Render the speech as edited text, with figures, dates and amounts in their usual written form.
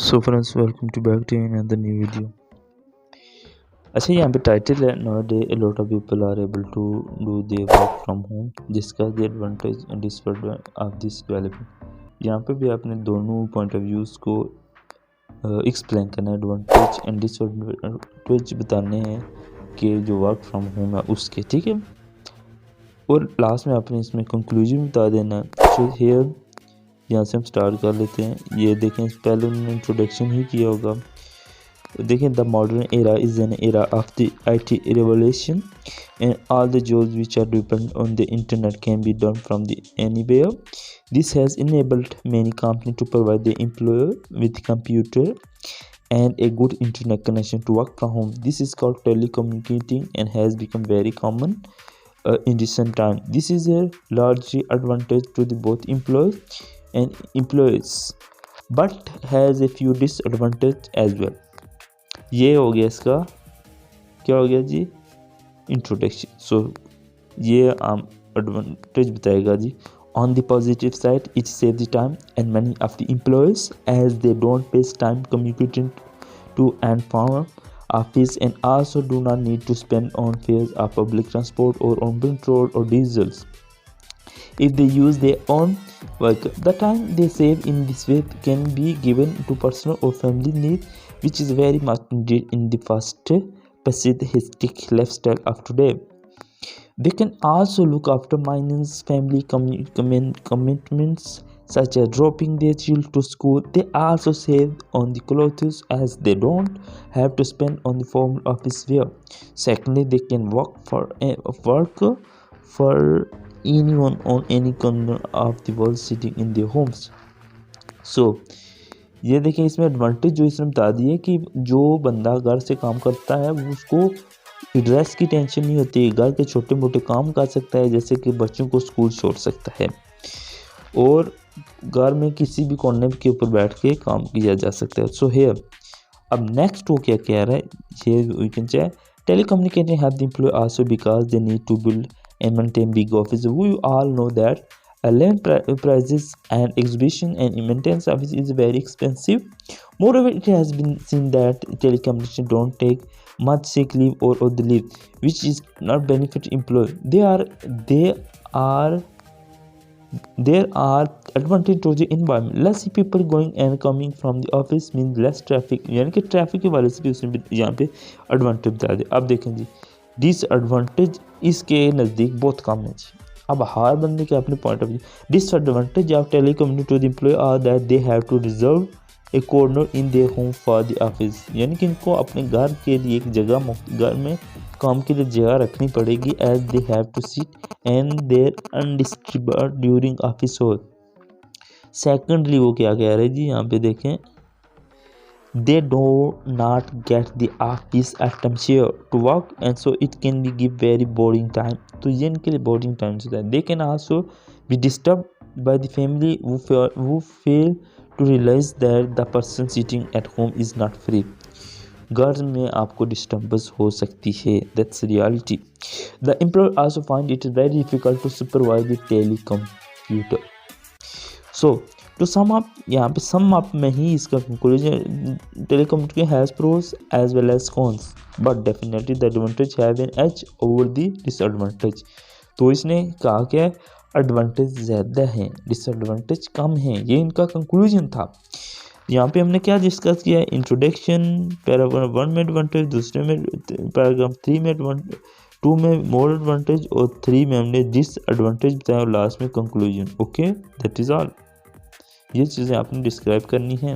So friends welcome to back to another new video. अच्छा, यहाँ पे टाइटल है nowadays a lot of people are able to do their work from home, discuss the advantage and disadvantage of this development. यहाँ पे भी आपने दोनों point of views को एक्सप्लेन करना है, एडवांटेज एंड डिसएडवांटेज बताने हैं कि जो वर्क फ्रॉम होम है उसके, ठीक है। और लास्ट में आपने इसमें कंक्लूजन बता देना। सो हियर यहाँ से हम स्टार्ट कर लेते हैं। ये देखें, पहले उन्होंने इंट्रोडक्शन ही किया होगा। देखें, the modern era is an era of the IT revolution and all the jobs which are dependent on the internet can be done from the anywhere. This has enabled many companies to provide the employer with computer and a good internet connection to work from home. This is called telecommunicating and has become very common in recent time. This is a large advantage to the both employers and employees, but has a few disadvantages as well. ये हो गया इसका, क्या हो गया जी, introduction. सो ये आम advantage बताएगा जी। On the positive side, it save the time and money of the employees as they don't waste time communicating to and from office and also do not need to spend on fares of public transport or on petrol or diesels. If they use their own vehicle, the time they save in this way can be given to personal or family needs, which is very much needed in the fast-paced, hectic lifestyle of today. They can also look after minor family commitments such as dropping their children to school. They also save on the clothes as they don't have to spend on the formal office wear. Secondly, they can work for anyone on any corner of the world sitting in their homes. So ये देखें, इसमें advantage जो इसने बता दी है कि जो बंदा घर से काम करता है वो उसको ड्रेस की टेंशन नहीं होती, घर के छोटे मोटे काम कर सकता है, जैसे कि बच्चों को स्कूल छोड़ सकता है और घर में किसी भी कोने के ऊपर बैठ के काम किया जा सकता है। सो हियर अब नेक्स्ट वो क्या कह रहा है, ये we can say telecommunicating help the employee also because they need to build and maintain big office. We all know that land prices and exhibition and maintenance office is very expensive. Moreover, it has been seen that telecommunication don't take much sick leave or other leave, which is not benefit employee. There are advantage to the environment. Less people going and coming from the office means less traffic, यानी कि traffic के वाले से भी उसने यहाँ पे advantage बता दिया। अब देखें जी, डिसएडवांटेज इसके नज़दीक बहुत कम है जी। अब हर बंदे के अपने point of view. Disadvantage of telecommunication to the employee are that they have to reserve a corner in their home for the office, यानी कि इनको अपने घर के लिए एक जगह, घर में काम के लिए जगह रखनी पड़ेगी, as they have to sit and there undisturbed during office hour. Secondly वो क्या कह रहे हैं जी, यहाँ पे देखें, they do not get the office atmosphere to work and so it can be give very boring time. तो ये इनके लिए boring time होता है। They can also be disturbed by the family who fail to realize that the person sitting at home is not free. घर में आपको disturbance हो सकती है, that's reality. The employer also find it very difficult to supervise the telecommuter. So to sum up, यहाँ पे sum up में ही इसका conclusion, telecommunication has pros as well as cons but definitely the advantage have an edge over the disadvantage. तो इसने कहा कि advantage ज़्यादा हैं, डिसएडवांटेज कम हैं, ये इनका कंक्लूजन था। यहाँ पे हमने क्या डिस्कस किया, इंट्रोडक्शन, पैराग्राफ 1 में एडवांटेज, दूसरे में पैराग्राफ 3 में एडवांटेज, 2 में मोर एडवांटेज और 3 में हमने डिसएडवांटेज बताया और लास्ट में conclusion. Okay, that is all. ये चीज़ें आपने डिस्क्राइब करनी है।